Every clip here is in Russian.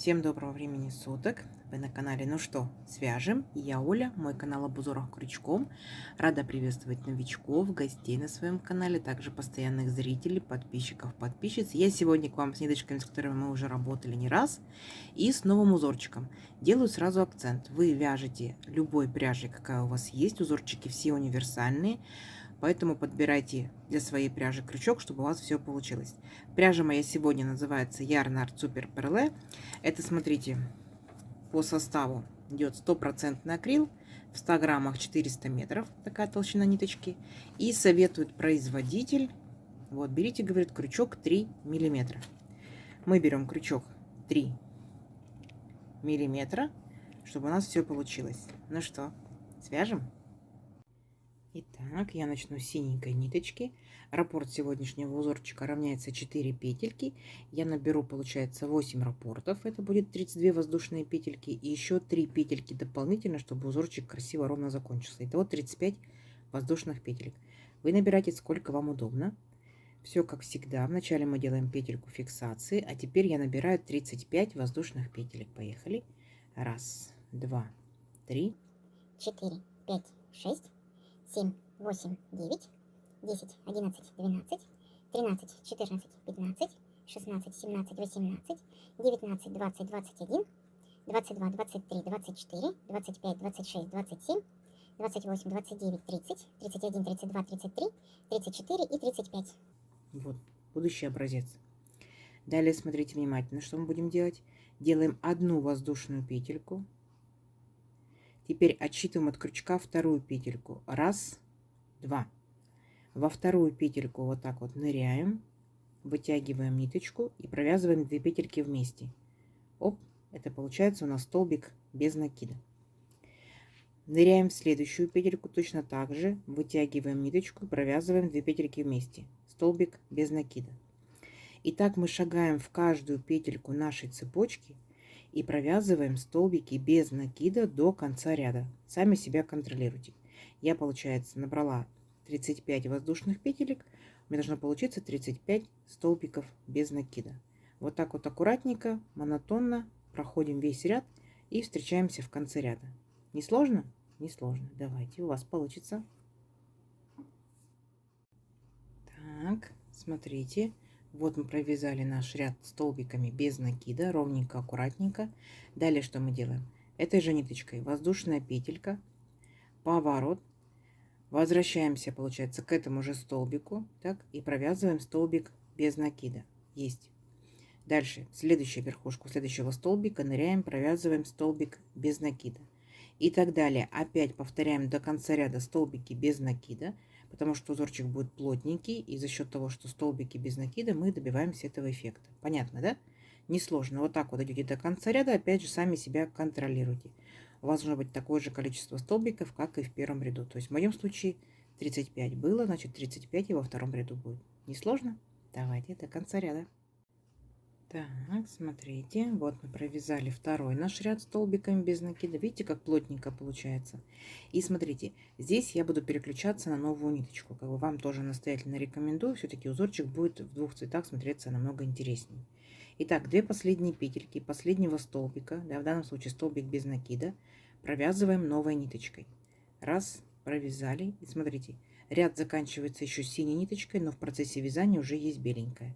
Всем доброго времени суток! Вы на канале Ну что, свяжем? Я Оля, мой канал об узорах крючком. Рада приветствовать новичков, гостей на своем канале, также постоянных зрителей, подписчиков, подписчиц. Я сегодня к вам с ниточками, с которыми мы уже работали не раз, и с новым узорчиком. Делаю сразу акцент. Вы вяжете любой пряжей, какая у вас есть. Узорчики все универсальные. Поэтому подбирайте для своей пряжи крючок, чтобы у вас все получилось. Пряжа моя сегодня называется Yarn Art Super Perle. Это, смотрите, по составу идет 100% акрил, в 100 граммах 400 метров, такая толщина ниточки. И советует производитель, вот, берите, говорит, крючок 3 миллиметра. Мы берем крючок 3 миллиметра, чтобы у нас все получилось. Ну что, свяжем? Итак, я начну с синенькой ниточки. Раппорт сегодняшнего узорчика равняется 4 петельки. Я наберу, получается, 8 раппортов. Это будет 32 воздушные петельки. И еще 3 петельки дополнительно, чтобы узорчик красиво ровно закончился. Итого 35 воздушных петелек. Вы набираете сколько вам удобно. Все как всегда. Вначале мы делаем петельку фиксации. А теперь я набираю 35 воздушных петелек. Поехали. Раз, два, три, 4, 5, 6, 7, 8, 9, 10, 11, 12, 13, 14, 15, 16, 17, 18, 19, 20, 21, 22, 23, 24, 25, 26, 27, 28, 29, 30, 31, 32, 33, 34 и 35. Вот, будущий образец. Далее смотрите внимательно, что мы будем делать. Делаем одну воздушную петельку. Теперь отсчитываем от крючка вторую петельку. Раз, два. Во вторую петельку вот так вот ныряем, вытягиваем ниточку и провязываем 2 петельки вместе. Оп, это получается у нас столбик без накида. Ныряем в следующую петельку точно так же, вытягиваем ниточку и провязываем 2 петельки вместе. Столбик без накида. И так мы шагаем в каждую петельку нашей цепочки и провязываем столбики без накида до конца ряда. Сами себя контролируйте. Я, получается, набрала 35 воздушных петелек. У меня должно получиться 35 столбиков без накида. Вот так вот аккуратненько, монотонно проходим весь ряд и встречаемся в конце ряда. Не сложно? Не сложно. Давайте, у вас получится. Так, смотрите. Вот мы провязали наш ряд столбиками без накида, ровненько, аккуратненько. Далее что мы делаем? Этой же ниточкой воздушная петелька, поворот. Возвращаемся, получается, к этому же столбику, так, и провязываем столбик без накида. Есть. Дальше, следующую верхушку следующего столбика ныряем, провязываем столбик без накида. И так далее. Опять повторяем до конца ряда столбики без накида, потому что узорчик будет плотненький, и за счет того, что столбики без накида, мы добиваемся этого эффекта. Понятно, да? Несложно. Вот так вот идете до конца ряда, опять же, сами себя контролируйте. У вас должно быть такое же количество столбиков, как и в первом ряду. То есть в моем случае 35 было, значит 35 и во втором ряду будет. Несложно? Давайте до конца ряда. Так, смотрите, вот мы провязали второй наш ряд столбиками без накида. Видите, как плотненько получается. И смотрите, здесь я буду переключаться на новую ниточку. Как бы вам тоже настоятельно рекомендую. Все-таки узорчик будет в двух цветах смотреться намного интереснее. Итак, 2 последние петельки последнего столбика, да, в данном случае столбик без накида, провязываем новой ниточкой. Раз, провязали. И смотрите, ряд заканчивается еще синей ниточкой, но в процессе вязания уже есть беленькая.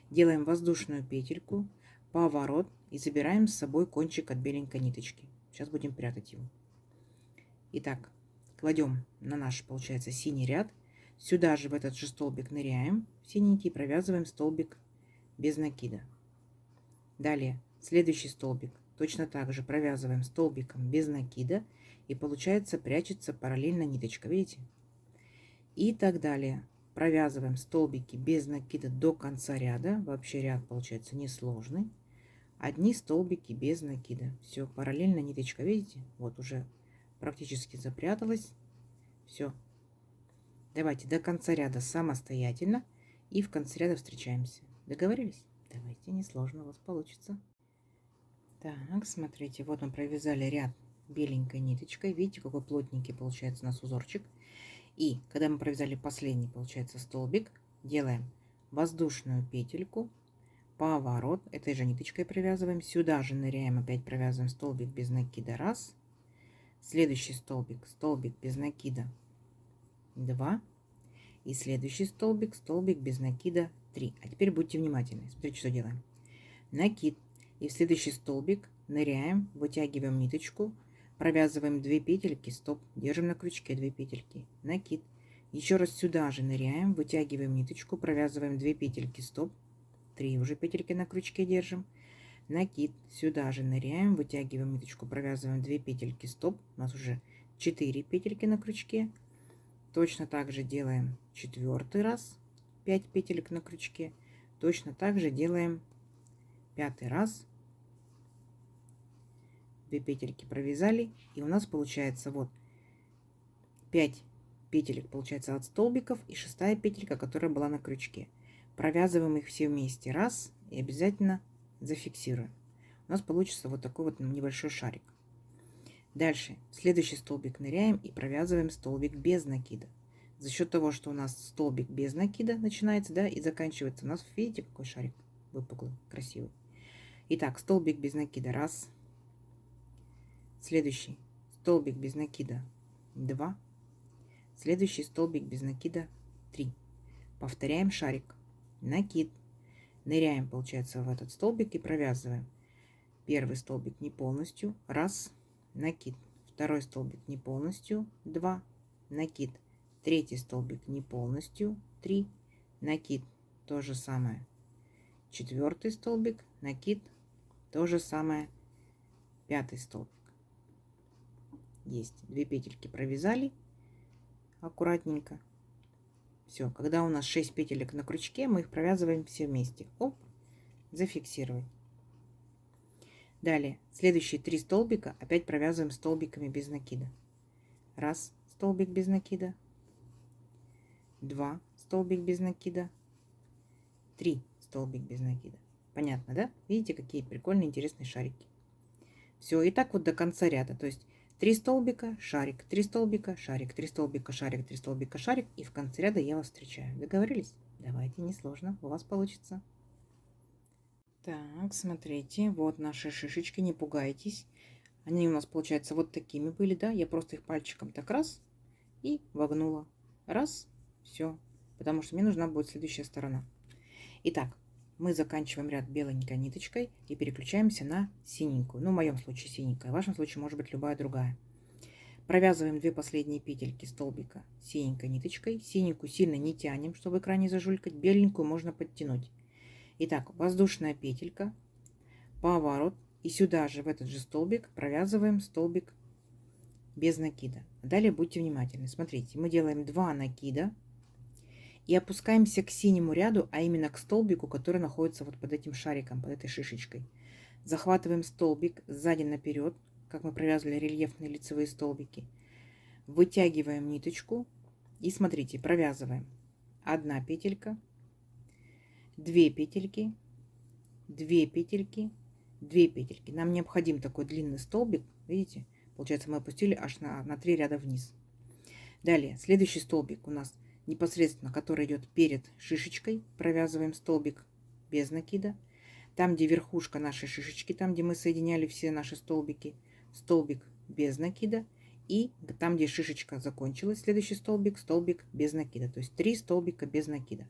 Делаем воздушную петельку, поворот и забираем с собой кончик от беленькой ниточки. Сейчас будем прятать его. Итак, кладем на наш, получается, синий ряд. Сюда же в этот же столбик ныряем в синенький и провязываем столбик без накида. Далее, следующий столбик. Точно так же провязываем столбиком без накида. И получается, прячется параллельно ниточка. Видите? И так далее. Провязываем столбики без накида до конца ряда. Вообще ряд получается несложный. Одни столбики без накида. Все, параллельно ниточка, видите? Вот уже практически запряталась. Все. Давайте до конца ряда самостоятельно. И в конце ряда встречаемся. Договорились? Давайте, несложно у вас получится. Так, смотрите, вот мы провязали ряд беленькой ниточкой. Видите, какой плотненький получается у нас узорчик. И когда мы провязали последний, получается, столбик, делаем воздушную петельку, поворот, этой же ниточкой провязываем, сюда же ныряем, опять провязываем столбик без накида, раз, следующий столбик, столбик без накида, 2, и следующий столбик, столбик без накида, 3. А теперь будьте внимательны, смотрите, что делаем. Накид, и в следующий столбик ныряем, вытягиваем ниточку, провязываем 2 петельки, стоп, держим на крючке 2 петельки, накид. Еще раз сюда же ныряем, вытягиваем ниточку, провязываем 2 петельки, стоп, 3 уже петельки на крючке держим, накид, сюда же ныряем, вытягиваем ниточку, провязываем 2 петельки, стоп, у нас уже 4 петельки на крючке. Точно так же делаем 4-й раз, 5 петелек на крючке, точно так же делаем 5-й раз, 2 петельки провязали, и у нас получается вот 5 петелек получается от столбиков и 6-я петелька, которая была на крючке. Провязываем их все вместе раз и обязательно зафиксируем. У нас получится вот такой вот небольшой шарик. Дальше в следующий столбик ныряем и провязываем столбик без накида. За счет того, что у нас столбик без накида начинается, да, и заканчивается, у нас, видите, какой шарик выпуклый, красивый. Итак, столбик без накида, раз. Следующий столбик без накида, 2. Следующий столбик без накида, 3. Повторяем шарик, накид, ныряем, получается, в этот столбик и провязываем. Первый столбик не полностью, раз, накид. Второй столбик не полностью, 2, накид. Третий столбик не полностью, 3, накид. То же самое. Четвертый столбик, накид. То же самое. Пятый столбик. Есть. 2 петельки провязали аккуратненько. Все. Когда у нас 6 петелек на крючке, мы их провязываем все вместе. Оп, зафиксировать. Далее, следующие 3 столбика опять провязываем столбиками без накида. Раз, столбик без накида. 2, столбик без накида. 3, столбик без накида. Понятно, да? Видите, какие прикольные, интересные шарики. Все, и так вот до конца ряда. То есть 3 столбика, шарик, 3 столбика, шарик, 3 столбика, шарик, 3 столбика, шарик. И в конце ряда я вас встречаю. Договорились? Давайте, несложно, у вас получится. Так, смотрите, вот наши шишечки, не пугайтесь. Они у нас, получается, вот такими были, да? Я просто их пальчиком так раз и вогнула. Раз, все. Потому что мне нужна будет следующая сторона. Итак, мы заканчиваем ряд беленькой ниточкой и переключаемся на синенькую. Ну, в моем случае синенькая, в вашем случае может быть любая другая. Провязываем 2 последние петельки столбика синенькой ниточкой. Синенькую сильно не тянем, чтобы экран не зажулькать. Беленькую можно подтянуть. Итак, воздушная петелька, поворот, и сюда же в этот же столбик провязываем столбик без накида. Далее будьте внимательны. Смотрите, мы делаем 2 накида и опускаемся к синему ряду, а именно к столбику, который находится вот под этим шариком, под этой шишечкой. Захватываем столбик сзади наперед, как мы провязывали рельефные лицевые столбики. Вытягиваем ниточку и смотрите, провязываем 1 петелька, 2 петельки, 2 петельки, 2 петельки. Нам необходим такой длинный столбик, видите? Получается, мы опустили аж на 3 ряда вниз. Далее, следующий столбик у нас непосредственно, который идет перед шишечкой, провязываем столбик без накида. Там, где верхушка нашей шишечки, там, где мы соединяли все наши столбики, столбик без накида. И там, где шишечка закончилась, следующий столбик, столбик без накида. То есть 3 столбика без накида.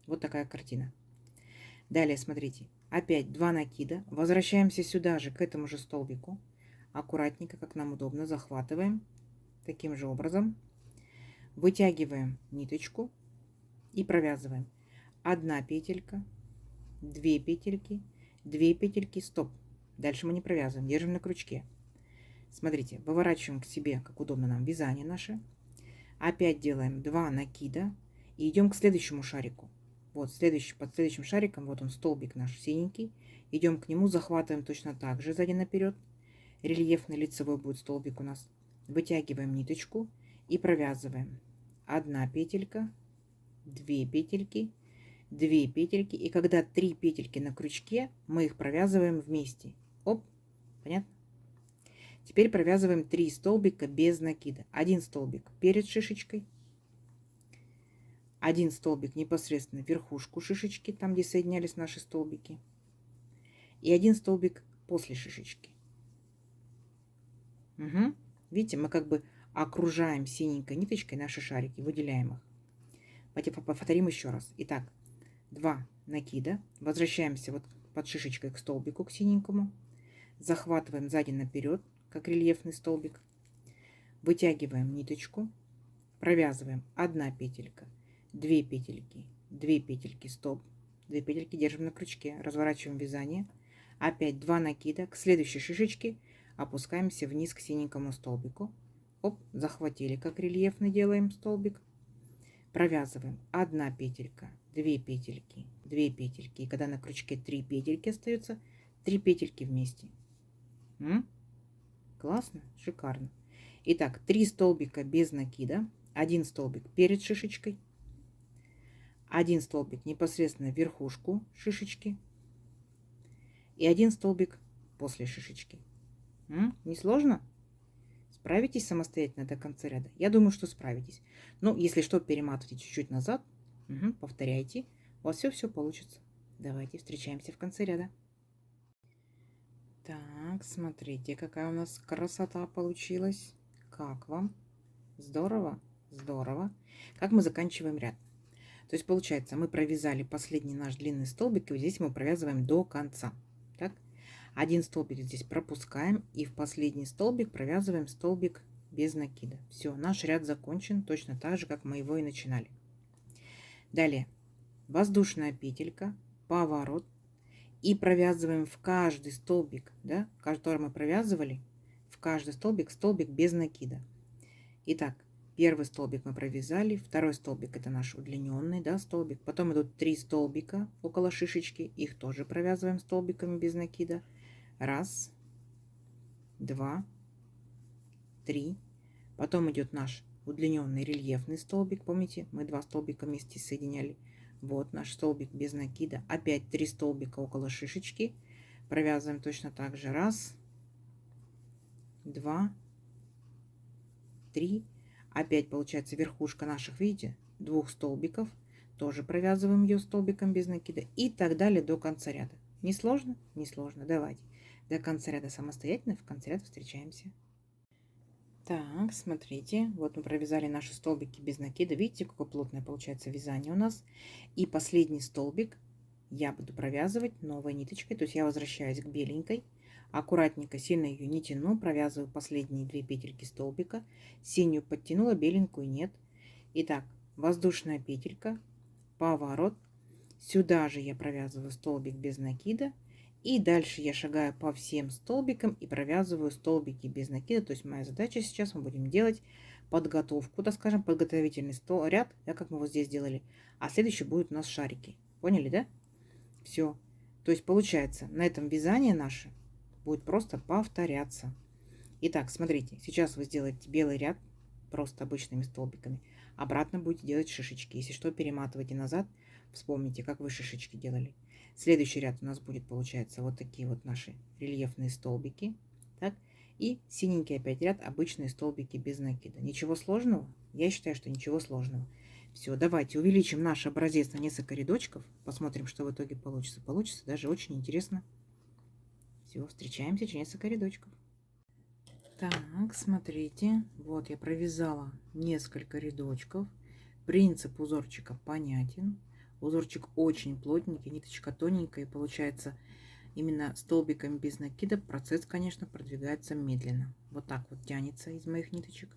Вот такая картина. Далее, смотрите, опять 2 накида. Возвращаемся сюда же, к этому же столбику. Аккуратненько, как нам удобно, захватываем. Таким же образом. Вытягиваем ниточку и провязываем. 1 петелька, 2 петельки, 2 петельки, стоп. Дальше мы не провязываем, держим на крючке. Смотрите, выворачиваем к себе, как удобно нам, вязание наше. Опять делаем 2 накида и идем к следующему шарику. Вот следующий, под следующим шариком, вот он столбик наш синенький. Идем к нему, захватываем точно так же сзади наперед. Рельефный лицевой будет столбик у нас. Вытягиваем ниточку и провязываем. 1 петелька, 2 петельки, 2 петельки. И когда 3 петельки на крючке, мы их провязываем вместе. Оп, понятно? Теперь провязываем 3 столбика без накида. 1 столбик перед шишечкой, один столбик непосредственно верхушку шишечки, там, где соединялись наши столбики, и один столбик после шишечки. Угу. Видите, мы как бы окружаем синенькой ниточкой наши шарики, выделяем их. Повторим еще раз. Итак, 2 накида, возвращаемся вот под шишечкой к столбику, к синенькому, захватываем сзади наперед, как рельефный столбик, вытягиваем ниточку, провязываем 1 петелька, 2 петельки, 2 петельки, стоп, 2 петельки держим на крючке, разворачиваем вязание, опять 2 накида, к следующей шишечке опускаемся вниз к синенькому столбику, оп, захватили, как рельефный делаем столбик, провязываем 1 петелька, 2 петельки, 2 петельки, и когда на крючке 3 петельки остаются, 3 петельки вместе. Классно, шикарно. Итак, 3 столбика без накида, 1 столбик перед шишечкой, 1 столбик непосредственно в верхушку шишечки и 1 столбик после шишечки. Не сложно? Справитесь самостоятельно до конца ряда? Я думаю, что справитесь. Ну, если что, перематывайте чуть-чуть назад, повторяйте, у вас все получится. Давайте встречаемся в конце ряда. Так, смотрите, какая у нас красота получилась. Как вам? Здорово? Здорово. Как мы заканчиваем ряд? То есть получается, мы провязали последний наш длинный столбик, и здесь мы провязываем до конца. Так? Один столбик здесь пропускаем, и в последний столбик провязываем столбик без накида. Все, наш ряд закончен, точно так же, как мы его и начинали. Далее, воздушная петелька, поворот, и провязываем в каждый столбик, да, который мы провязывали, в каждый столбик без накида. Итак, первый столбик мы провязали, второй столбик это наш удлиненный, да, столбик. Потом идут 3 столбика около шишечки, их тоже провязываем столбиками без накида. 1, 2, 3. Потом идет наш удлиненный рельефный столбик, помните, мы 2 столбика вместе соединяли. Вот наш столбик без накида. Опять 3 столбика около шишечки. Провязываем точно так же. 1, 2, 3. Опять получается верхушка наших, видите, 2 столбиков. Тоже провязываем ее столбиком без накида. И так далее до конца ряда. Не сложно? Не сложно. Давайте. До конца ряда самостоятельно. В конце ряда встречаемся. Так, смотрите, вот мы провязали наши столбики без накида. Видите, какое плотное получается вязание у нас. И последний столбик я буду провязывать новой ниточкой. То есть я возвращаюсь к беленькой. Аккуратненько, сильно ее не тяну. Провязываю последние 2 петельки столбика. Синюю подтянула, беленькую нет. Итак, воздушная петелька, поворот. Сюда же я провязываю столбик без накида. И дальше я шагаю по всем столбикам и провязываю столбики без накида. То есть моя задача сейчас, мы будем делать подготовку, так скажем, подготовительный ряд, да, как мы вот здесь делали. А следующий будет у нас шарики. Поняли, да? Все. То есть получается, на этом вязание наше будет просто повторяться. Итак, смотрите, сейчас вы сделаете белый ряд просто обычными столбиками. Обратно будете делать шишечки. Если что, перематывайте назад. Вспомните, как вы шишечки делали. Следующий ряд у нас будет, получается, вот такие вот наши рельефные столбики. Так? И синенький опять ряд, обычные столбики без накида. Ничего сложного? Я считаю, что ничего сложного. Все, давайте увеличим наш образец на несколько рядочков. Посмотрим, что в итоге получится. Получится даже очень интересно. Все, встречаемся через несколько рядочков. Так, смотрите, вот я провязала несколько рядочков. Принцип узорчика понятен. Узорчик очень плотненький, ниточка тоненькая, и получается именно столбиками без накида процесс, конечно, продвигается медленно. Вот так вот тянется из моих ниточек.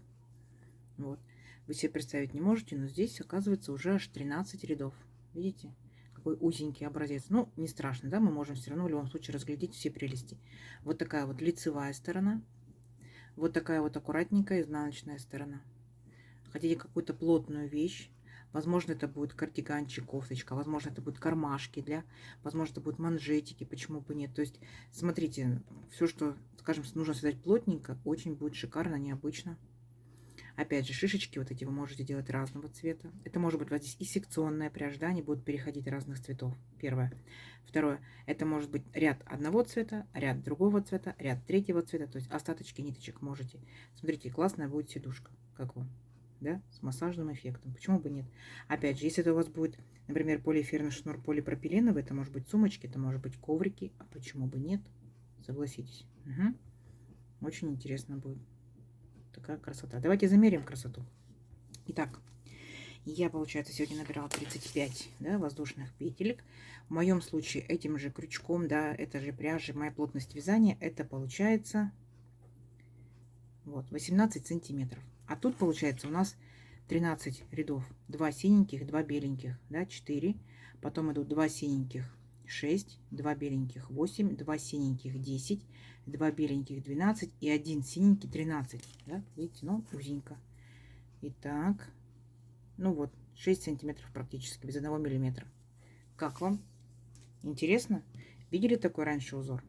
Вот. Вы себе представить не можете, но здесь оказывается уже аж 13 рядов. Видите? Какой узенький образец. Ну, не страшно, да? Мы можем все равно в любом случае разглядеть все прелести. Вот такая вот лицевая сторона. Вот такая вот аккуратненькая изнаночная сторона. Хотите какую-то плотную вещь, возможно, это будет кардиганчик, кофточка, возможно, это будут кармашки, возможно, это будут манжетики, почему бы нет. То есть, смотрите, все, что, скажем, нужно связать плотненько, очень будет шикарно, необычно. Опять же, шишечки вот эти вы можете делать разного цвета. Это может быть вот здесь и секционная пряжа, да, они будут переходить разных цветов. Первое. Второе. Это может быть ряд одного цвета, ряд другого цвета, ряд третьего цвета. То есть остаточки ниточек можете. Смотрите, классная будет сидушка. Как вам? да, с массажным эффектом. Почему бы нет? Опять же, если это у вас будет, например, полиэфирный шнур полипропиленовый, это может быть сумочки, это может быть коврики, а почему бы нет? Согласитесь. Угу. Очень интересно будет. Такая красота. Давайте замерим красоту. Итак, я, получается, сегодня набирала 35, да, воздушных петелек. В моем случае этим же крючком, да, это же пряжа, моя плотность вязания, это получается вот 18 сантиметров. А тут получается у нас 13 рядов. 2 синеньких, 2 беленьких, да, 4. Потом идут 2 синеньких 6, 2 беленьких 8, 2 синеньких 10, 2 беленьких 12 и 1 синенький 13. Да, видите, ну, узенько. Итак, ну вот, 6 сантиметров практически, без 1 миллиметра. Как вам? Интересно? Видели такой раньше узор?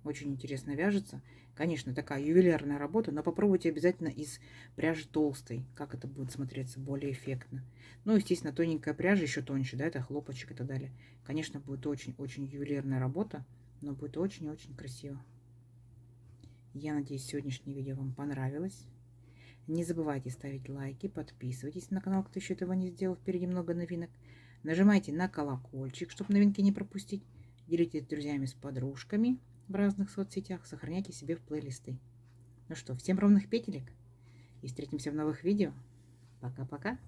Очень интересно вяжется. Конечно, такая ювелирная работа, но попробуйте обязательно из пряжи толстой, как это будет смотреться более эффектно. Ну, естественно, тоненькая пряжа еще тоньше, да, это хлопочек и так далее. Конечно, будет очень-очень ювелирная работа, но будет очень-очень красиво. Я надеюсь, сегодняшнее видео вам понравилось. Не забывайте ставить лайки, подписывайтесь на канал, кто еще этого не сделал. Впереди много новинок. Нажимайте на колокольчик, чтобы новинки не пропустить. Делитесь с друзьями, с подружками в разных соцсетях. Сохраняйте себе в плейлисты. Ну что, всем ровных петелек. И встретимся в новых видео. Пока-пока.